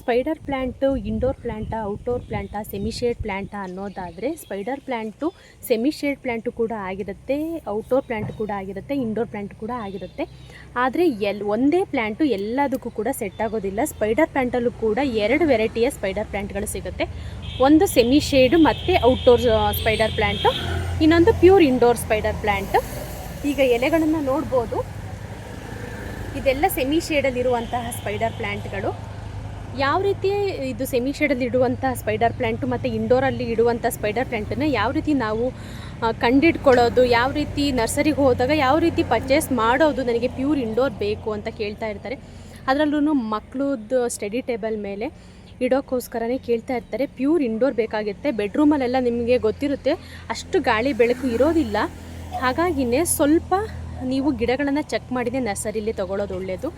Spider plant indoor ಪ್ಲ್ಯಾಂಟಾ, outdoor ಪ್ಲ್ಯಾಂಟಾ, semi shade ಪ್ಲ್ಯಾಂಟಾ ಅನ್ನೋದಾದರೆ spider plant semi shade plant ಕೂಡ ಆಗಿರುತ್ತೆ, ಔಟ್ಡೋರ್ ಪ್ಲ್ಯಾಂಟ್ ಕೂಡ ಆಗಿರುತ್ತೆ, ಇಂಡೋರ್ ಪ್ಲ್ಯಾಂಟ್ ಕೂಡ ಆಗಿರುತ್ತೆ. ಆದರೆ ಒಂದೇ ಪ್ಲ್ಯಾಂಟು ಎಲ್ಲದಕ್ಕೂ ಕೂಡ ಸೆಟ್ ಆಗೋದಿಲ್ಲ. ಸ್ಪೈಡರ್ ಪ್ಲ್ಯಾಂಟಲ್ಲೂ ಕೂಡ 2 ವೆರೈಟಿಯ ಸ್ಪೈಡರ್ ಪ್ಲ್ಯಾಂಟ್ಗಳು ಸಿಗುತ್ತೆ. ಒಂದು ಸೆಮಿ ಶೇಡು ಮತ್ತು ಔಟ್ಡೋರ್ ಸ್ಪೈಡರ್ ಪ್ಲ್ಯಾಂಟು, ಇನ್ನೊಂದು ಪ್ಯೂರ್ ಇಂಡೋರ್ ಸ್ಪೈಡರ್ ಪ್ಲ್ಯಾಂಟು. ಈಗ ಎಲೆಗಳನ್ನು ನೋಡ್ಬೋದು. ಇದೆಲ್ಲ ಸೆಮಿ ಶೇಡಲ್ಲಿರುವಂತಹ ಸ್ಪೈಡರ್ ಪ್ಲ್ಯಾಂಟ್ಗಳು. ಯಾವ ರೀತಿ ಇದು ಸೆಮಿ ಶೇಡಲ್ಲಿ ಇಡುವಂಥ ಸ್ಪೈಡರ್ ಪ್ಲ್ಯಾಂಟು ಮತ್ತು ಇಂಡೋರಲ್ಲಿ ಇಡುವಂಥ ಸ್ಪೈಡರ್ ಪ್ಲ್ಯಾಂಟನ್ನು ಯಾವ ರೀತಿ ನಾವು ಕಂಡಿಡ್ಕೊಳ್ಳೋದು, ಯಾವ ರೀತಿ ನರ್ಸರಿಗೆ ಹೋದಾಗ ಯಾವ ರೀತಿ ಪರ್ಚೇಸ್ ಮಾಡೋದು, ನನಗೆ ಪ್ಯೂರ್ ಇಂಡೋರ್ ಬೇಕು ಅಂತ ಕೇಳ್ತಾ ಇರ್ತಾರೆ. ಅದರಲ್ಲೂ ಮಕ್ಕಳದ್ದು ಸ್ಟಡಿ ಟೇಬಲ್ ಮೇಲೆ ಇಡೋಕ್ಕೋಸ್ಕರನೇ ಕೇಳ್ತಾ ಇರ್ತಾರೆ. ಪ್ಯೂರ್ ಇಂಡೋರ್ ಬೇಕಾಗುತ್ತೆ. ಬೆಡ್ರೂಮಲ್ಲೆಲ್ಲ ನಿಮಗೆ ಗೊತ್ತಿರುತ್ತೆ, ಅಷ್ಟು ಗಾಳಿ ಬೆಳಕು ಇರೋದಿಲ್ಲ. ಹಾಗಾಗಿಯೇ ಸ್ವಲ್ಪ ನೀವು ಗಿಡಗಳನ್ನು ಚೆಕ್ ಮಾಡಿದರೆ ನರ್ಸರಿಲಿ ತೊಗೊಳ್ಳೋದು ಒಳ್ಳೆಯದು.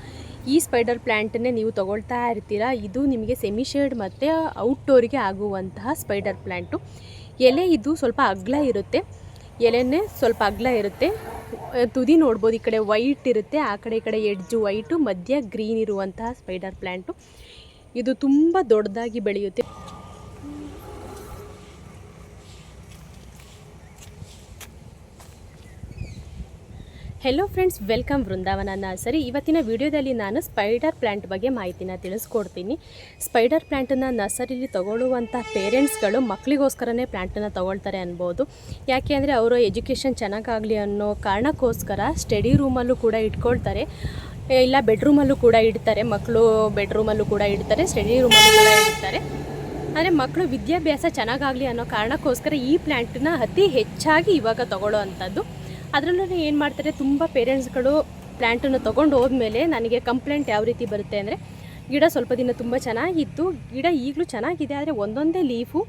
ಈ ಸ್ಪೈಡರ್ ಪ್ಲ್ಯಾಂಟನ್ನೇ ನೀವು ತೊಗೊಳ್ತಾ ಇರ್ತೀರ. ಇದು ನಿಮಗೆ ಸೆಮಿ ಶೇಡ್ ಮತ್ತು ಔಟ್ಡೋರಿಗೆ ಆಗುವಂತಹ ಸ್ಪೈಡರ್ ಪ್ಲ್ಯಾಂಟು. ಎಲೆ ಇದು ಸ್ವಲ್ಪ ಅಗಲ ಇರುತ್ತೆ, ಎಲೆನೇ ಸ್ವಲ್ಪ ಅಗಲ ಇರುತ್ತೆ. ತುದಿ ನೋಡ್ಬೋದು, ಈ ಕಡೆ ವೈಟ್ ಇರುತ್ತೆ, ಆ ಕಡೆ ಈ ಕಡೆ ಎಡ್ಜು ವೈಟು, ಮಧ್ಯ ಗ್ರೀನ್ ಇರುವಂತಹ ಸ್ಪೈಡರ್ ಪ್ಲ್ಯಾಂಟು. ಇದು ತುಂಬ ದೊಡ್ಡದಾಗಿ ಬೆಳೆಯುತ್ತೆ. ಹೆಲೋ ಫ್ರೆಂಡ್ಸ್, ವೆಲ್ಕಮ್ ವೃಂದಾವನ ನರ್ಸರಿ. ಇವತ್ತಿನ ವಿಡಿಯೋದಲ್ಲಿ ನಾನು ಸ್ಪೈಡರ್ ಪ್ಲ್ಯಾಂಟ್ ಬಗ್ಗೆ ಮಾಹಿತಿನ ತಿಳಿಸ್ಕೊಡ್ತೀನಿ. ಸ್ಪೈಡರ್ ಪ್ಲ್ಯಾಂಟನ್ನು ನರ್ಸರಿಲಿ ತೊಗೊಳ್ಳುವಂಥ ಪೇರೆಂಟ್ಸ್ಗಳು ಮಕ್ಕಳಿಗೋಸ್ಕರನೇ ಪ್ಲ್ಯಾಂಟನ್ನು ತೊಗೊಳ್ತಾರೆ ಅನ್ಬೋದು. ಯಾಕೆ ಅಂದರೆ ಅವರು ಎಜುಕೇಷನ್ ಚೆನ್ನಾಗಾಗಲಿ ಅನ್ನೋ ಕಾರಣಕ್ಕೋಸ್ಕರ ಸ್ಟಡಿ ರೂಮಲ್ಲೂ ಕೂಡ ಇಟ್ಕೊಳ್ತಾರೆ, ಇಲ್ಲ ಬೆಡ್ರೂಮಲ್ಲೂ ಕೂಡ ಇಡ್ತಾರೆ. ಮಕ್ಕಳು ಬೆಡ್ರೂಮಲ್ಲೂ ಕೂಡ ಇಡ್ತಾರೆ, ಸ್ಟಡಿ ರೂಮಲ್ಲೂ ಕೂಡ ಇಡ್ತಾರೆ. ಅಂದರೆ ಮಕ್ಕಳು ವಿದ್ಯಾಭ್ಯಾಸ ಚೆನ್ನಾಗಾಗಲಿ ಅನ್ನೋ ಕಾರಣಕ್ಕೋಸ್ಕರ ಈ ಪ್ಲ್ಯಾಂಟನ್ನ ಅತಿ ಹೆಚ್ಚಾಗಿ ಇವಾಗ ತೊಗೊಳ್ಳೋ ಅಂಥದ್ದು. ಅದರಲ್ಲೂ ಏನು ಮಾಡ್ತಾರೆ, ತುಂಬ ಪೇರೆಂಟ್ಸ್ಗಳು ಪ್ಲ್ಯಾಂಟನ್ನು ತೊಗೊಂಡು ಹೋದ್ಮೇಲೆ ನನಗೆ ಕಂಪ್ಲೇಂಟ್ ಯಾವ ರೀತಿ ಬರುತ್ತೆ ಅಂದರೆ, ಗಿಡ ಸ್ವಲ್ಪ ದಿನ ತುಂಬ ಚೆನ್ನಾಗಿತ್ತು, ಗಿಡ ಈಗಲೂ ಚೆನ್ನಾಗಿದೆ, ಆದರೆ ಒಂದೊಂದೇ ಲೀಫು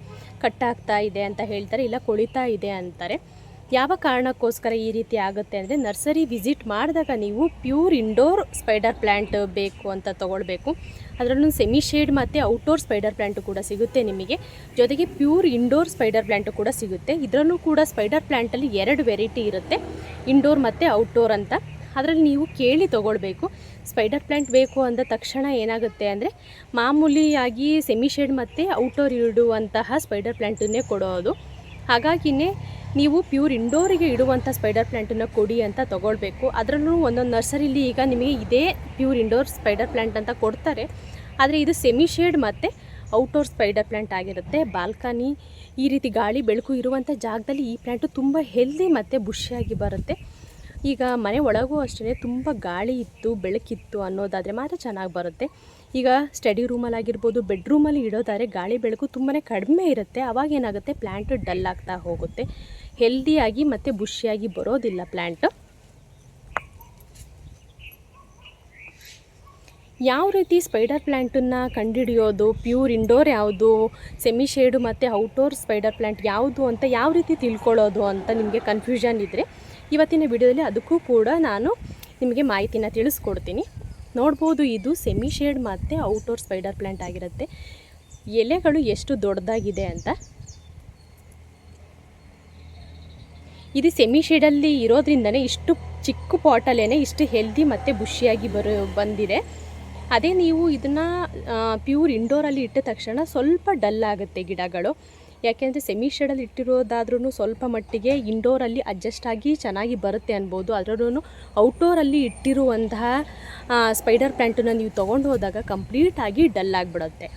ಕಟ್ಟಾಗ್ತಾ ಇದೆ ಅಂತ ಹೇಳ್ತಾರೆ, ಇಲ್ಲ ಕೊಳಿತಾ ಇದೆ ಅಂತಾರೆ. ಯಾವ ಕಾರಣಕ್ಕೋಸ್ಕರ ಈ ರೀತಿ ಆಗುತ್ತೆ ಅಂದರೆ, ನರ್ಸರಿ ವಿಸಿಟ್ ಮಾಡಿದಾಗ ನೀವು ಪ್ಯೂರ್ ಇಂಡೋರ್ ಸ್ಪೈಡರ್ ಪ್ಲ್ಯಾಂಟ್ ಬೇಕು ಅಂತ ತೊಗೊಳ್ಬೇಕು. ಅದರಲ್ಲೂ ಸೆಮಿ ಶೇಡ್ ಮತ್ತು ಔಟ್ಡೋರ್ ಸ್ಪೈಡರ್ ಪ್ಲ್ಯಾಂಟು ಕೂಡ ಸಿಗುತ್ತೆ ನಿಮಗೆ. ಜೊತೆಗೆ ಪ್ಯೂರ್ ಇಂಡೋರ್ ಸ್ಪೈಡರ್ ಪ್ಲ್ಯಾಂಟು ಕೂಡ ಸಿಗುತ್ತೆ. ಇದರಲ್ಲೂ ಕೂಡ ಸ್ಪೈಡರ್ ಪ್ಲ್ಯಾಂಟಲ್ಲಿ 2 ವೆರೈಟಿ ಇರುತ್ತೆ, ಇಂಡೋರ್ ಮತ್ತು ಔಟ್ಡೋರ್ ಅಂತ. ಅದರಲ್ಲಿ ನೀವು ಕೇಳಿ ತೊಗೊಳ್ಬೇಕು. ಸ್ಪೈಡರ್ ಪ್ಲ್ಯಾಂಟ್ ಬೇಕು ಅಂದ ತಕ್ಷಣ ಏನಾಗುತ್ತೆ ಅಂದರೆ, ಮಾಮೂಲಿಯಾಗಿ ಸೆಮಿ ಶೇಡ್ ಮತ್ತು ಔಟ್ಡೋರ್ ಇಡುವಂತಹ ಸ್ಪೈಡರ್ ಪ್ಲ್ಯಾಂಟನ್ನೇ ಕೊಡೋದು. ಹಾಗಾಗಿಯೇ ನೀವು ಪ್ಯೂರ್ ಇಂಡೋರಿಗೆ ಇಡುವಂಥ ಸ್ಪೈಡರ್ ಪ್ಲ್ಯಾಂಟನ್ನು ಕೊಡಿ ಅಂತ ತೊಗೊಳ್ಬೇಕು. ಅದರಲ್ಲೂ ಒಂದೊಂದು ನರ್ಸರಿಲಿ ಈಗ ನಿಮಗೆ ಇದೇ ಪ್ಯೂರ್ ಇಂಡೋರ್ ಸ್ಪೈಡರ್ ಪ್ಲ್ಯಾಂಟ್ ಅಂತ ಕೊಡ್ತಾರೆ, ಆದರೆ ಇದು ಸೆಮಿ ಶೇಡ್ ಮತ್ತು ಔಟ್ಡೋರ್ ಸ್ಪೈಡರ್ ಪ್ಲ್ಯಾಂಟ್ ಆಗಿರುತ್ತೆ. ಬಾಲ್ಕನಿ, ಈ ರೀತಿ ಗಾಳಿ ಬೆಳಕು ಇರುವಂಥ ಜಾಗದಲ್ಲಿ ಈ ಪ್ಲ್ಯಾಂಟು ತುಂಬ ಹೆಲ್ದಿ ಮತ್ತು ಬುಷಿಯಾಗಿ ಬರುತ್ತೆ. ಈಗ ಮನೆ ಒಳಗೂ ಅಷ್ಟೇ ತುಂಬ ಗಾಳಿ ಇತ್ತು, ಬೆಳಕಿತ್ತು ಅನ್ನೋದಾದರೆ ಮಾತ್ರ ಚೆನ್ನಾಗಿ ಬರುತ್ತೆ. ಈಗ ಸ್ಟಡಿ ರೂಮಲ್ಲಾಗಿರ್ಬೋದು, ಬೆಡ್ರೂಮಲ್ಲಿ ಇಡೋದಾದರೆ ಗಾಳಿ ಬೆಳಕು ತುಂಬಾ ಕಡಿಮೆ ಇರುತ್ತೆ. ಅವಾಗೇನಾಗುತ್ತೆ, ಪ್ಲ್ಯಾಂಟು ಡಲ್ ಆಗ್ತಾ ಹೋಗುತ್ತೆ, ಹೆಲ್ದಿಯಾಗಿ ಮತ್ತು ಬುಷಿಯಾಗಿ ಬರೋದಿಲ್ಲ ಪ್ಲ್ಯಾಂಟು. ಯಾವ ರೀತಿ ಸ್ಪೈಡರ್ ಪ್ಲ್ಯಾಂಟನ್ನು ಕಂಡುಹಿಡಿಯೋದು, ಪ್ಯೂರ್ ಇಂಡೋರ್ ಯಾವುದು, ಸೆಮಿ ಶೇಡು ಮತ್ತು ಔಟ್ಡೋರ್ ಸ್ಪೈಡರ್ ಪ್ಲ್ಯಾಂಟ್ ಯಾವುದು ಅಂತ ಯಾವ ರೀತಿ ತಿಳ್ಕೊಳ್ಳೋದು ಅಂತ ನಿಮಗೆ ಕನ್ಫ್ಯೂಷನ್ ಇದ್ದರೆ, ಇವತ್ತಿನ ವಿಡಿಯೋದಲ್ಲಿ ಅದಕ್ಕೂ ಕೂಡ ನಾನು ನಿಮಗೆ ಮಾಹಿತಿನ ತಿಳಿಸ್ಕೊಡ್ತೀನಿ. ನೋಡ್ಬೋದು, ಇದು ಸೆಮಿ ಶೇಡ್ ಮತ್ತು ಔಟ್ಡೋರ್ ಸ್ಪೈಡರ್ ಪ್ಲ್ಯಾಂಟ್ ಆಗಿರುತ್ತೆ. ಎಲೆಗಳು ಎಷ್ಟು ದೊಡ್ಡದಾಗಿದೆ ಅಂತ. ಇದು ಸೆಮಿ ಶೇಡಲ್ಲಿ ಇರೋದ್ರಿಂದನೇ ಇಷ್ಟು ಚಿಕ್ಕ ಪಾಟಲ್ಲೇ ಇಷ್ಟು ಹೆಲ್ದಿ ಮತ್ತು ಬುಷಿಯಾಗಿ ಬಂದಿದೆ. ಅದೇ ನೀವು ಇದನ್ನು ಪ್ಯೂರ್ ಇಂಡೋರಲ್ಲಿ ಇಟ್ಟ ತಕ್ಷಣ ಸ್ವಲ್ಪ ಡಲ್ ಆಗುತ್ತೆ ಗಿಡಗಳು. ಯಾಕೆಂದರೆ ಸೆಮಿ ಶೇಡಲ್ಲಿ ಇಟ್ಟಿರೋದಾದ್ರೂ ಸ್ವಲ್ಪ ಮಟ್ಟಿಗೆ ಇಂಡೋರಲ್ಲಿ ಅಡ್ಜಸ್ಟ್ ಆಗಿ ಚೆನ್ನಾಗಿ ಬರುತ್ತೆ ಅನ್ಬೋದು. ಅದರಲ್ಲೂ ಔಟ್ಡೋರಲ್ಲಿ ಇಟ್ಟಿರುವಂತಹ ಸ್ಪೈಡರ್ ಪ್ಲ್ಯಾಂಟನ್ನು ನೀವು ತೊಗೊಂಡು ಹೋದಾಗ ಕಂಪ್ಲೀಟಾಗಿ ಡಲ್ ಆಗಿಬಿಡುತ್ತೆ.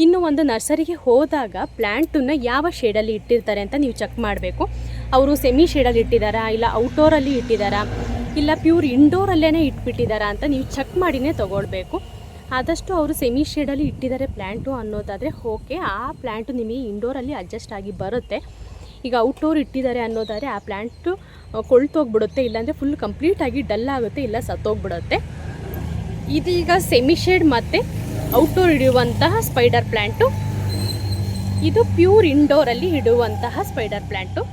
ಇನ್ನು ಒಂದು ನರ್ಸರಿಗೆ ಹೋದಾಗ ಪ್ಲ್ಯಾಂಟನ್ನು ಯಾವ ಶೇಡಲ್ಲಿ ಇಟ್ಟಿರ್ತಾರೆ ಅಂತ ನೀವು ಚೆಕ್ ಮಾಡಬೇಕು. ಅವರು ಸೆಮಿ ಶೇಡಲ್ಲಿ ಇಟ್ಟಿದ್ದಾರಾ, ಇಲ್ಲ ಔಟ್ಡೋರಲ್ಲಿ ಇಟ್ಟಿದ್ದಾರಾ, ಇಲ್ಲ ಪ್ಯೂರ್ ಇಂಡೋರಲ್ಲೇ ಇಟ್ಬಿಟ್ಟಿದ್ದಾರಾ ಅಂತ ನೀವು ಚೆಕ್ ಮಾಡಿನೇ ತೊಗೊಳ್ಬೇಕು. ಆದಷ್ಟು ಅವರು ಸೆಮಿ ಶೇಡಲ್ಲಿ ಇಟ್ಟಿದ್ದಾರೆ ಪ್ಲ್ಯಾಂಟು ಅನ್ನೋದಾದರೆ ಓಕೆ, ಆ ಪ್ಲ್ಯಾಂಟು ನಿಮಗೆ ಇಂಡೋರಲ್ಲಿ ಅಡ್ಜಸ್ಟ್ ಆಗಿ ಬರುತ್ತೆ. ಈಗ ಔಟ್ಡೋರ್ ಇಟ್ಟಿದ್ದಾರೆ ಅನ್ನೋದಾದರೆ ಆ ಪ್ಲ್ಯಾಂಟು ಕೊಳ್ತೋಗ್ಬಿಡುತ್ತೆ, ಇಲ್ಲಾಂದರೆ ಫುಲ್ ಕಂಪ್ಲೀಟಾಗಿ ಡಲ್ ಆಗುತ್ತೆ, ಇಲ್ಲ ಸತ್ತೋಗ್ಬಿಡುತ್ತೆ. ಇದೀಗ ಸೆಮಿ ಶೇಡ್ ಮತ್ತು ಔಟ್ಡೋರ್ ಇಡುವಂತಹ ಸ್ಪೈಡರ್ ಪ್ಲ್ಯಾಂಟು, ಇದು ಪ್ಯೂರ್ ಇಂಡೋರಲ್ಲಿ ಇಡುವಂತಹ ಸ್ಪೈಡರ್ ಪ್ಲ್ಯಾಂಟು.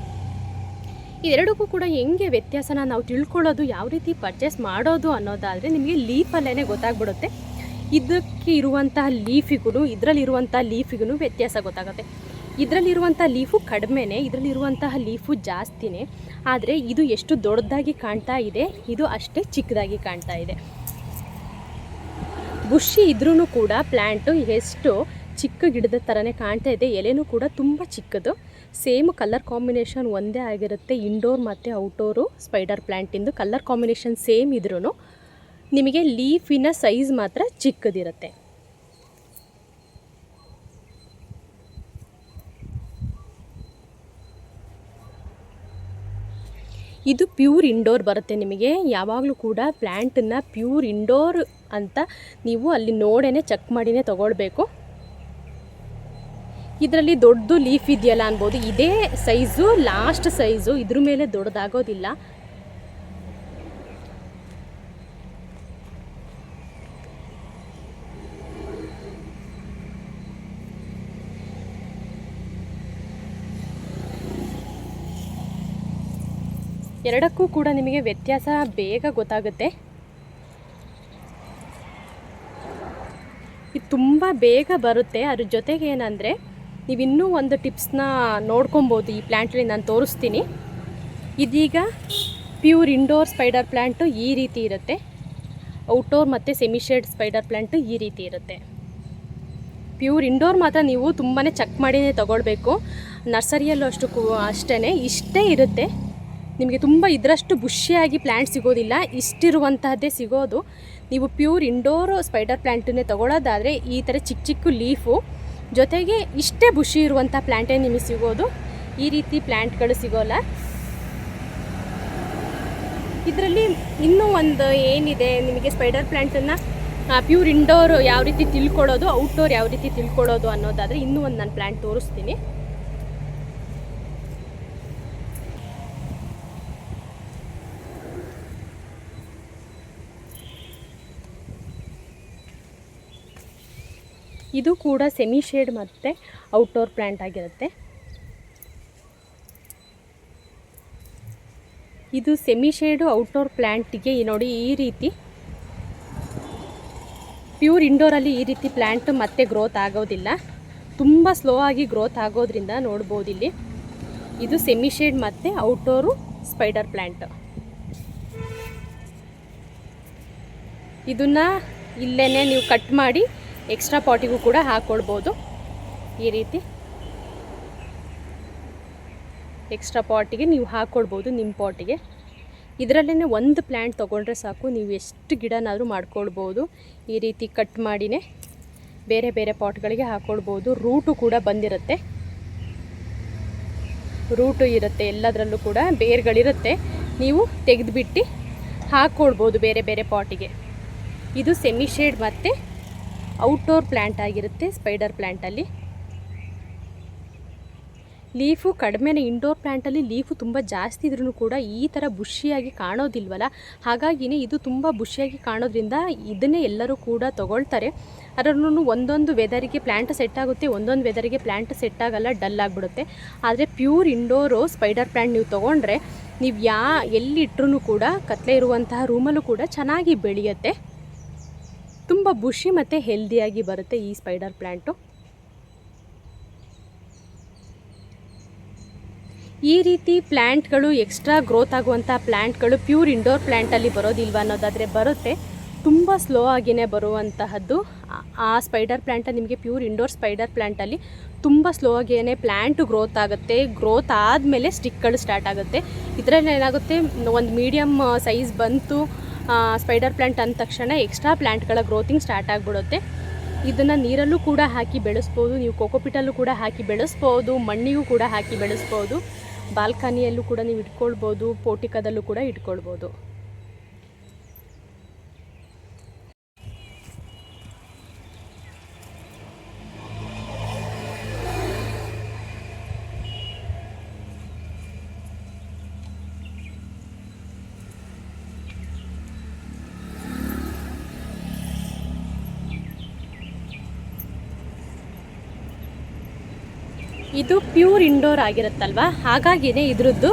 ಇದೆರಡಕ್ಕೂ ಕೂಡ ಹೆಂಗೆ ವ್ಯತ್ಯಾಸನ ನಾವು ತಿಳ್ಕೊಳ್ಳೋದು, ಯಾವ ರೀತಿ ಪರ್ಚೇಸ್ ಮಾಡೋದು ಅನ್ನೋದಾದರೆ ನಿಮಗೆ ಲೀಫಲ್ಲೇ ಗೊತ್ತಾಗ್ಬಿಡುತ್ತೆ. ಇದಕ್ಕೆ ಇರುವಂತಹ ಲೀಫಿಗೂ ಇದರಲ್ಲಿರುವಂಥ ಲೀಫಿಗೂ ವ್ಯತ್ಯಾಸ ಗೊತ್ತಾಗುತ್ತೆ. ಇದರಲ್ಲಿರುವಂಥ ಲೀಫು ಕಡಿಮೆನೇ, ಇದರಲ್ಲಿರುವಂತಹ ಲೀಫು ಜಾಸ್ತಿನೇ. ಆದರೆ ಇದು ಎಷ್ಟು ದೊಡ್ಡದಾಗಿ ಕಾಣ್ತಾ ಇದೆ, ಇದು ಅಷ್ಟೇ ಚಿಕ್ಕದಾಗಿ ಕಾಣ್ತಾ ಇದೆ. ಬುಷಿ ಇದ್ರೂ ಕೂಡ ಪ್ಲ್ಯಾಂಟು ಎಷ್ಟು ಚಿಕ್ಕ ಗಿಡದ ಥರನೇ ಕಾಣ್ತಾ ಇದೆ. ಎಲೆನೂ ಕೂಡ ತುಂಬ ಚಿಕ್ಕದು. ಸೇಮ್ ಕಲರ್ ಕಾಂಬಿನೇಷನ್ ಒಂದೇ ಆಗಿರುತ್ತೆ. ಇಂಡೋರ್ ಮತ್ತು ಔಟ್ಡೋರು ಸ್ಪೈಡರ್ ಪ್ಲ್ಯಾಂಟಿಂದು ಕಲರ್ ಕಾಂಬಿನೇಷನ್ ಸೇಮ್ ಇದ್ರೂ ನಿಮಗೆ ಲೀಫಿನ ಸೈಜ್ ಮಾತ್ರ ಚಿಕ್ಕದಿರುತ್ತೆ. ಇದು ಪ್ಯೂರ್ ಇಂಡೋರ್ ಬರುತ್ತೆ. ನಿಮಗೆ ಯಾವಾಗಲೂ ಕೂಡ ಪ್ಲ್ಯಾಂಟನ್ನು ಪ್ಯೂರ್ ಇಂಡೋರ್ ಅಂತ ನೀವು ಅಲ್ಲಿ ನೋಡೇ ಚೆಕ್ ಮಾಡಿನೇ ತೊಗೊಳ್ಬೇಕು. ಇದರಲ್ಲಿ ದೊಡ್ಡದು ಲೀಫ್ ಇದೆಯಲ್ಲ ಅನ್ಬೋದು. ಇದೇ ಸೈಜು ಲಾಸ್ಟ್ ಸೈಜು, ಇದ್ರ ಮೇಲೆ ದೊಡ್ಡದಾಗೋದಿಲ್ಲ. ಎರಡಕ್ಕೂ ಕೂಡ ನಿಮಗೆ ವ್ಯತ್ಯಾಸ ಬೇಗ ಗೊತ್ತಾಗುತ್ತೆ. ಇದು ತುಂಬ ಬೇಗ ಬರುತ್ತೆ. ಅದ್ರ ಜೊತೆಗೆ ಏನಂದರೆ ನೀವಿನ್ನೂ ಒಂದು ಟಿಪ್ಸ್ನ ನೋಡ್ಕೊಬೋದು. ಈ ಪ್ಲ್ಯಾಂಟಲ್ಲಿ ನಾನು ತೋರಿಸ್ತೀನಿ. ಇದೀಗ ಪ್ಯೂರ್ ಇಂಡೋರ್ ಸ್ಪೈಡರ್ ಪ್ಲ್ಯಾಂಟು ಈ ರೀತಿ ಇರುತ್ತೆ. ಔಟ್ಡೋರ್ ಮತ್ತು ಸೆಮಿಶೇಡ್ ಸ್ಪೈಡರ್ ಪ್ಲ್ಯಾಂಟು ಈ ರೀತಿ ಇರುತ್ತೆ. ಪ್ಯೂರ್ ಇಂಡೋರ್ ಮಾತ್ರ ನೀವು ತುಂಬಾ ಚೆಕ್ ಮಾಡಿನೇ ತೊಗೊಳ್ಬೇಕು. ನರ್ಸರಿಯಲ್ಲೂ ಅಷ್ಟೇ ಇಷ್ಟೇ ಇರುತ್ತೆ. ನಿಮಗೆ ತುಂಬ ಇದರಷ್ಟು ಬುಷಿಯಾಗಿ ಪ್ಲ್ಯಾಂಟ್ ಸಿಗೋದಿಲ್ಲ. ಇಷ್ಟಿರುವಂತಹದ್ದೇ ಸಿಗೋದು. ನೀವು ಪ್ಯೂರ್ ಇಂಡೋರ್ ಸ್ಪೈಡರ್ ಪ್ಲ್ಯಾಂಟನ್ನೇ ತೊಗೊಳ್ಳೋದಾದರೆ ಈ ಥರ ಚಿಕ್ಕ ಚಿಕ್ಕ ಲೀಫು ಜೊತೆಗೆ ಇಷ್ಟೇ ಬುಷಿ ಇರುವಂಥ ಪ್ಲ್ಯಾಂಟೇ ನಿಮಗೆ ಸಿಗೋದು. ಈ ರೀತಿ ಪ್ಲ್ಯಾಂಟ್ಗಳು ಸಿಗೋಲ್ಲ. ಇದರಲ್ಲಿ ಇನ್ನೂ ಒಂದು ಏನಿದೆ ನಿಮಗೆ ಸ್ಪೈಡರ್ ಪ್ಲ್ಯಾಂಟನ್ನು ಪ್ಯೂರ್ ಇಂಡೋರ್ ಯಾವ ರೀತಿ ತಿಳ್ಕೊಳ್ಳೋದು, ಔಟ್ಡೋರ್ ಯಾವ ರೀತಿ ತಿಳ್ಕೊಳ್ಳೋದು ಅನ್ನೋದಾದರೆ ಇನ್ನೂ ಒಂದು ನಾನು ಪ್ಲ್ಯಾಂಟ್ ತೋರಿಸ್ತೀನಿ. ಇದು ಕೂಡ ಸೆಮಿ ಶೇಡ್ ಮತ್ತು ಔಟ್ಡೋರ್ ಪ್ಲ್ಯಾಂಟ್ ಆಗಿರುತ್ತೆ. ಇದು ಸೆಮಿ ಶೇಡು ಔಟ್ಡೋರ್ ಪ್ಲ್ಯಾಂಟಿಗೆ ನೋಡಿ ಈ ರೀತಿ ಪ್ಯೂರ್ ಇಂಡೋರಲ್ಲಿ ಈ ರೀತಿ ಪ್ಲ್ಯಾಂಟ್ ಮತ್ತೆ ಗ್ರೋತ್ ಆಗೋದಿಲ್ಲ. ತುಂಬ ಸ್ಲೋ ಆಗಿ ಗ್ರೋತ್ ಆಗೋದ್ರಿಂದ ನೋಡ್ಬೋದು ಇಲ್ಲಿ. ಇದು ಸೆಮಿ ಶೇಡ್ ಮತ್ತು ಔಟ್ಡೋರು ಸ್ಪೈಡರ್ ಪ್ಲ್ಯಾಂಟ್. ಇದನ್ನು ಇಲ್ಲೇ ನೀವು ಕಟ್ ಮಾಡಿ ಎಕ್ಸ್ಟ್ರಾ ಪಾಟಿಗೂ ಕೂಡ ಹಾಕ್ಕೊಳ್ಬೋದು. ಈ ರೀತಿ ಎಕ್ಸ್ಟ್ರಾ ಪಾಟಿಗೆ ನೀವು ಹಾಕ್ಕೊಳ್ಬೋದು ನಿಮ್ಮ ಪಾಟಿಗೆ. ಇದರಲ್ಲೇ ಒಂದು ಪ್ಲ್ಯಾಂಟ್ ತೊಗೊಂಡ್ರೆ ಸಾಕು, ನೀವು ಎಷ್ಟು ಗಿಡನಾದರೂ ಮಾಡ್ಕೊಳ್ಬೋದು. ಈ ರೀತಿ ಕಟ್ ಮಾಡಿನೇ ಬೇರೆ ಬೇರೆ ಪಾಟ್ಗಳಿಗೆ ಹಾಕ್ಕೊಳ್ಬೋದು. ರೂಟು ಕೂಡ ಬಂದಿರುತ್ತೆ, ರೂಟು ಇರುತ್ತೆ, ಎಲ್ಲದರಲ್ಲೂ ಕೂಡ ಬೇರ್ಗಳಿರುತ್ತೆ. ನೀವು ತೆಗೆದುಬಿಟ್ಟು ಹಾಕ್ಕೊಳ್ಬೋದು ಬೇರೆ ಬೇರೆ ಪಾಟಿಗೆ. ಇದು ಸೆಮಿ ಶೇಡ್ ಮತ್ತು ಔಟ್ಡೋರ್ ಪ್ಲ್ಯಾಂಟ್ ಆಗಿರುತ್ತೆ. ಸ್ಪೈಡರ್ ಪ್ಲ್ಯಾಂಟಲ್ಲಿ ಲೀಫು ಕಡಿಮೆನೇ. ಇಂಡೋರ್ ಪ್ಲ್ಯಾಂಟಲ್ಲಿ ಲೀಫು ತುಂಬ ಜಾಸ್ತಿ ಇದ್ರೂ ಕೂಡ ಈ ಥರ ಬುಷಿಯಾಗಿ ಕಾಣೋದಿಲ್ವಲ್ಲ, ಹಾಗಾಗಿನೇ ಇದು ತುಂಬ ಬುಷಿಯಾಗಿ ಕಾಣೋದ್ರಿಂದ ಇದನ್ನೇ ಎಲ್ಲರೂ ಕೂಡ ತೊಗೊಳ್ತಾರೆ. ಅದರಲ್ಲೂ ಒಂದೊಂದು ವೆದರಿಗೆ ಪ್ಲ್ಯಾಂಟ್ ಸೆಟ್ ಆಗುತ್ತೆ, ಒಂದೊಂದು ವೆದರಿಗೆ ಪ್ಲ್ಯಾಂಟ್ ಸೆಟ್ ಆಗಲ್ಲ, ಡಲ್ ಆಗಿಬಿಡುತ್ತೆ. ಆದರೆ ಪ್ಯೂರ್ ಇಂಡೋರು ಸ್ಪೈಡರ್ ಪ್ಲ್ಯಾಂಟ್ ನೀವು ತೊಗೊಂಡ್ರೆ ನೀವು ಎಲ್ಲಿಟ್ಟರೂ ಕೂಡ ಕತ್ಲೆ ಇರುವಂತಹ ರೂಮಲ್ಲೂ ಕೂಡ ಚೆನ್ನಾಗಿ ಬೆಳೆಯುತ್ತೆ. ತುಂಬ ಬುಷಿ ಮತ್ತು ಹೆಲ್ದಿಯಾಗಿ ಬರುತ್ತೆ ಈ ಸ್ಪೈಡರ್ ಪ್ಲ್ಯಾಂಟು. ಈ ರೀತಿ ಪ್ಲ್ಯಾಂಟ್ಗಳು ಎಕ್ಸ್ಟ್ರಾ ಗ್ರೋತ್ ಆಗುವಂಥ ಪ್ಲ್ಯಾಂಟ್ಗಳು ಪ್ಯೂರ್ ಇಂಡೋರ್ ಪ್ಲ್ಯಾಂಟಲ್ಲಿ ಬರೋದಿಲ್ವ ಅನ್ನೋದಾದರೆ ಬರುತ್ತೆ. ತುಂಬ ಸ್ಲೋ ಆಗಿಯೇ ಬರುವಂತಹದ್ದು ಆ ಸ್ಪೈಡರ್ ಪ್ಲ್ಯಾಂಟ. ನಿಮಗೆ ಪ್ಯೂರ್ ಇಂಡೋರ್ ಸ್ಪೈಡರ್ ಪ್ಲ್ಯಾಂಟಲ್ಲಿ ತುಂಬ ಸ್ಲೋ ಆಗಿಯೇ ಪ್ಲ್ಯಾಂಟು ಗ್ರೋತ್ ಆಗುತ್ತೆ. ಗ್ರೋತ್ ಆದಮೇಲೆ ಸ್ಟಿಕ್ಗಳು ಸ್ಟಾರ್ಟ್ ಆಗುತ್ತೆ. ಇದರಲ್ಲಿ ಏನಾಗುತ್ತೆ, ಒಂದು ಮೀಡಿಯಮ್ ಸೈಜ್ ಬಂತು ಸ್ಪೈಡರ್ ಪ್ಲ್ಯಾಂಟ್ ಅಂದ ತಕ್ಷಣ ಎಕ್ಸ್ಟ್ರಾ ಪ್ಲ್ಯಾಂಟ್ಗಳ ಗ್ರೋತಿಂಗ್ ಸ್ಟಾರ್ಟ್ ಆಗಿಬಿಡುತ್ತೆ. ಇದನ್ನು ನೀರಲ್ಲೂ ಕೂಡ ಹಾಕಿ ಬೆಳೆಸ್ಬೋದು, ನೀವು ಕೋಕೋಪಿಟಲ್ಲೂ ಕೂಡ ಹಾಕಿ ಬೆಳೆಸ್ಬೋದು, ಮಣ್ಣಿಗೂ ಕೂಡ ಹಾಕಿ ಬೆಳೆಸ್ಬೋದು, ಬಾಲ್ಕನಿಯಲ್ಲೂ ಕೂಡ ನೀವು ಇಟ್ಕೊಳ್ಬೋದು, ಪೋಟಿಕದಲ್ಲೂ ಕೂಡ ಇಟ್ಕೊಳ್ಬೋದು. ಇದು ಪ್ಯೂರ್ ಇಂಡೋರ್ ಆಗಿರುತ್ತಲ್ವ, ಹಾಗಾಗಿನೇ ಇದ್ರದ್ದು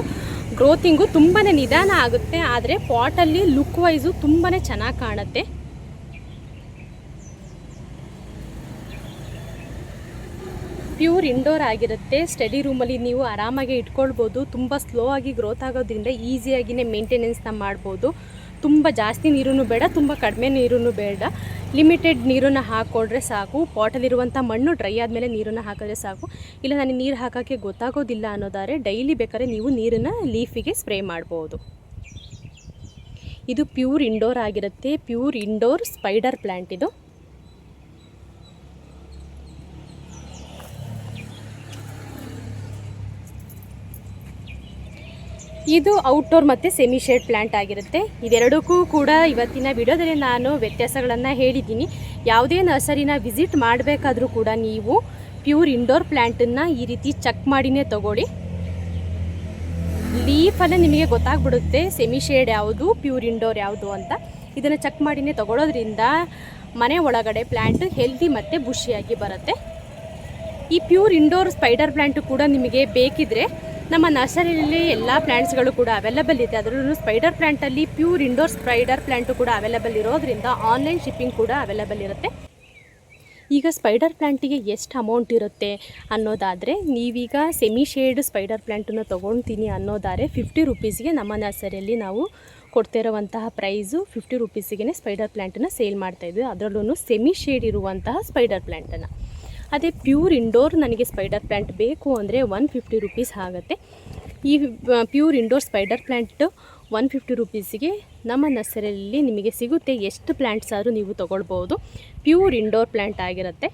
ಗ್ರೋತಿಂಗು ತುಂಬಾ ನಿಧಾನ ಆಗುತ್ತೆ. ಆದರೆ ಪಾಟಲ್ಲಿ ಲುಕ್ ವೈಸು ತುಂಬಾ ಚೆನ್ನಾಗಿ ಕಾಣುತ್ತೆ. ಪ್ಯೂರ್ ಇಂಡೋರ್ ಆಗಿರುತ್ತೆ. ಸ್ಟಡಿ ರೂಮಲ್ಲಿ ನೀವು ಆರಾಮಾಗಿ ಇಟ್ಕೊಳ್ಬೋದು. ತುಂಬ ಸ್ಲೋ ಆಗಿ ಗ್ರೋತ್ ಆಗೋದ್ರಿಂದ ಈಸಿಯಾಗಿಯೇ ಮೇಂಟೆನೆನ್ಸ್ನ ಮಾಡ್ಬೋದು. ತುಂಬ ಜಾಸ್ತಿ ನೀರೂ ಬೇಡ, ತುಂಬ ಕಡಿಮೆ ನೀರೂ ಬೇಡ, ಲಿಮಿಟೆಡ್ ನೀರನ್ನು ಹಾಕ್ಕೊಂಡ್ರೆ ಸಾಕು. ಪಾಟಲ್ಲಿರುವಂಥ ಮಣ್ಣು ಡ್ರೈ ಆದಮೇಲೆ ನೀರನ್ನು ಹಾಕಿದ್ರೆ ಸಾಕು. ಇಲ್ಲ ನನಗೆ ನೀರು ಹಾಕೋಕ್ಕೆ ಗೊತ್ತಾಗೋದಿಲ್ಲ ಅನ್ನೋದಾದರೆ ಡೈಲಿ ಬೇಕಾದ್ರೆ ನೀವು ನೀರನ್ನು ಲೀಫಿಗೆ ಸ್ಪ್ರೇ ಮಾಡ್ಬೋದು. ಇದು ಪ್ಯೂರ್ ಇಂಡೋರ್ ಆಗಿರುತ್ತೆ, ಪ್ಯೂರ್ ಇಂಡೋರ್ ಸ್ಪೈಡರ್ ಪ್ಲ್ಯಾಂಟ್ ಇದು. ಇದು ಔಟ್ಡೋರ್ ಮತ್ತು ಸೆಮಿ ಶೇಡ್ ಪ್ಲ್ಯಾಂಟ್ ಆಗಿರುತ್ತೆ. ಇದೆರಡಕ್ಕೂ ಕೂಡ ಇವತ್ತಿನ ವಿಡಿಯೋದಲ್ಲಿ ನಾನು ವ್ಯತ್ಯಾಸಗಳನ್ನು ಹೇಳಿದ್ದೀನಿ. ಯಾವುದೇ ನರ್ಸರಿನ ವಿಸಿಟ್ ಮಾಡಬೇಕಾದ್ರೂ ಕೂಡ ನೀವು ಪ್ಯೂರ್ ಇಂಡೋರ್ ಪ್ಲ್ಯಾಂಟನ್ನು ಈ ರೀತಿ ಚೆಕ್ ಮಾಡಿನೇ ತೊಗೊಳ್ಳಿ. ಲೀಫಲ್ಲೇ ನಿಮಗೆ ಗೊತ್ತಾಗ್ಬಿಡುತ್ತೆ ಸೆಮಿ ಶೇಡ್ ಯಾವುದು, ಪ್ಯೂರ್ ಇಂಡೋರ್ ಯಾವುದು ಅಂತ. ಇದನ್ನು ಚೆಕ್ ಮಾಡಿನೇ ತೊಗೊಳೋದ್ರಿಂದ ಮನೆ ಒಳಗಡೆ ಪ್ಲ್ಯಾಂಟ್ ಹೆಲ್ದಿ ಮತ್ತು ಬುಷಿಯಾಗಿ ಬರುತ್ತೆ. ಈ ಪ್ಯೂರ್ ಇಂಡೋರ್ ಸ್ಪೈಡರ್ ಪ್ಲ್ಯಾಂಟು ಕೂಡ ನಿಮಗೆ ಬೇಕಿದ್ದರೆ ನಮ್ಮ ನರ್ಸರಿಯಲ್ಲಿ ಎಲ್ಲ ಪ್ಲ್ಯಾಂಟ್ಸ್ಗಳು ಕೂಡ ಅವೈಲಬಲ್ ಇದೆ. ಅದರಲ್ಲೂ ಸ್ಪೈಡರ್ ಪ್ಲ್ಯಾಂಟಲ್ಲಿ ಪ್ಯೂರ್ ಇಂಡೋರ್ ಸ್ಪೈಡರ್ ಪ್ಲ್ಯಾಂಟು ಕೂಡ ಅವೈಲಬಲ್ ಇರೋದ್ರಿಂದ ಆನ್ಲೈನ್ ಶಿಪ್ಪಿಂಗ್ ಕೂಡ ಅವೈಲಬಲ್ ಇರುತ್ತೆ. ಈಗ ಸ್ಪೈಡರ್ ಪ್ಲ್ಯಾಂಟಿಗೆ ಎಷ್ಟು ಅಮೌಂಟ್ ಇರುತ್ತೆ ಅನ್ನೋದಾದರೆ, ನೀವೀಗ ಸೆಮಿ ಶೇಡ್ ಸ್ಪೈಡರ್ ಪ್ಲ್ಯಾಂಟನ್ನು ತೊಗೊಳ್ತೀನಿ ಅನ್ನೋದಾದರೆ 50 ರುಪೀಸ್ಗೆ ನಮ್ಮ ನರ್ಸರಿಯಲ್ಲಿ ನಾವು ಕೊಡ್ತಿರುವಂತಹ ಪ್ರೈಸು 50 ರುಪೀಸಿಗೆ ಸ್ಪೈಡರ್ ಪ್ಲ್ಯಾಂಟನ್ನು ಸೇಲ್ ಮಾಡ್ತಾಯಿದ್ವಿ. ಅದರಲ್ಲೂ ಸೆಮಿ ಶೇಡ್ ಇರುವಂತಹ ಸ್ಪೈಡರ್ ಪ್ಲ್ಯಾಂಟನ್ನು. ಅದೇ ಪ್ಯೂರ್ ಇಂಡೋರ್ ನನಗೆ ಸ್ಪೈಡರ್ ಪ್ಲ್ಯಾಂಟ್ ಬೇಕು ಅಂದರೆ 150 ರುಪೀಸ್ ಆಗುತ್ತೆ. ಈ ಪ್ಯೂರ್ ಇಂಡೋರ್ ಸ್ಪೈಡರ್ ಪ್ಲ್ಯಾಂಟ್ 150 ರುಪೀಸಿಗೆ ನಮ್ಮ ನರ್ಸರಿಯಲ್ಲಿ ನಿಮಗೆ ಸಿಗುತ್ತೆ. ಎಷ್ಟು ಪ್ಲ್ಯಾಂಟ್ಸ್ ಆದರೂ ನೀವು ತೊಗೊಳ್ಬೋದು. ಪ್ಯೂರ್ ಇಂಡೋರ್ ಪ್ಲ್ಯಾಂಟ್ ಆಗಿರುತ್ತೆ.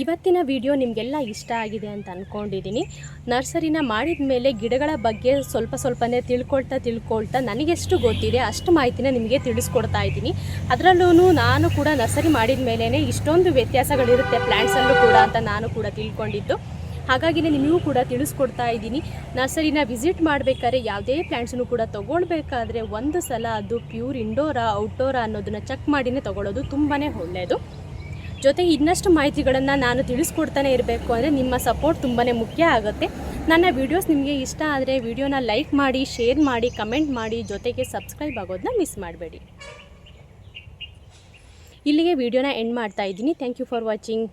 ಇವತ್ತಿನ ವಿಡಿಯೋ ನಿಮಗೆಲ್ಲ ಇಷ್ಟ ಆಗಿದೆ ಅಂತ ಅಂದ್ಕೊಂಡಿದ್ದೀನಿ. ನರ್ಸರಿನ ಮಾಡಿದ ಮೇಲೆ ಗಿಡಗಳ ಬಗ್ಗೆ ಸ್ವಲ್ಪನೇ ತಿಳ್ಕೊಳ್ತಾ ನನಗೆಷ್ಟು ಗೊತ್ತಿದೆ ಅಷ್ಟು ಮಾಹಿತಿನ ನಿಮಗೆ ತಿಳಿಸ್ಕೊಡ್ತಾ ಇದ್ದೀನಿ. ಅದರಲ್ಲೂ ನಾನು ಕೂಡ ನರ್ಸರಿ ಮಾಡಿದ ಮೇಲೇ ಇಷ್ಟೊಂದು ವ್ಯತ್ಯಾಸಗಳಿರುತ್ತೆ ಪ್ಲ್ಯಾಂಟ್ಸಲ್ಲೂ ಕೂಡ ಅಂತ ನಾನು ಕೂಡ ತಿಳ್ಕೊಂಡಿದ್ದು. ಹಾಗಾಗಿ ನಿಮಗೂ ಕೂಡ ತಿಳಿಸ್ಕೊಡ್ತಾ ಇದ್ದೀನಿ. ನರ್ಸರಿನ ವಿಸಿಟ್ ಮಾಡಬೇಕಾದ್ರೆ ಯಾವುದೇ ಪ್ಲ್ಯಾಂಟ್ಸನ್ನು ಕೂಡ ತೊಗೊಳ್ಬೇಕಾದ್ರೆ ಒಂದು ಸಲ ಅದು ಪ್ಯೂರ್ ಇಂಡೋರಾ ಔಟ್ಡೋರಾ ಅನ್ನೋದನ್ನು ಚೆಕ್ ಮಾಡಿನೇ ತೊಗೊಳ್ಳೋದು ತುಂಬಾ ಒಳ್ಳೆಯದು. ಜೊತೆಗೆ ಇನ್ನಷ್ಟು ಮಾಹಿತಿಗಳನ್ನು ನಾನು ತಿಳಿಸ್ಕೊಡ್ತಾನೆ ಇರಬೇಕು ಅಂದರೆ ನಿಮ್ಮ ಸಪೋರ್ಟ್ ತುಂಬಾ ಮುಖ್ಯ ಆಗುತ್ತೆ. ನನ್ನ ವೀಡಿಯೋಸ್ ನಿಮಗೆ ಇಷ್ಟ ಆದರೆ ವಿಡಿಯೋನ ಲೈಕ್ ಮಾಡಿ, ಶೇರ್ ಮಾಡಿ, ಕಮೆಂಟ್ ಮಾಡಿ, ಜೊತೆಗೆ ಸಬ್ಸ್ಕ್ರೈಬ್ ಆಗೋದನ್ನ ಮಿಸ್ ಮಾಡಬೇಡಿ. ಇಲ್ಲಿಗೆ ವಿಡಿಯೋನ ಎಂಡ್ ಮಾಡ್ತಾ ಇದ್ದೀನಿ. Thank you for watching.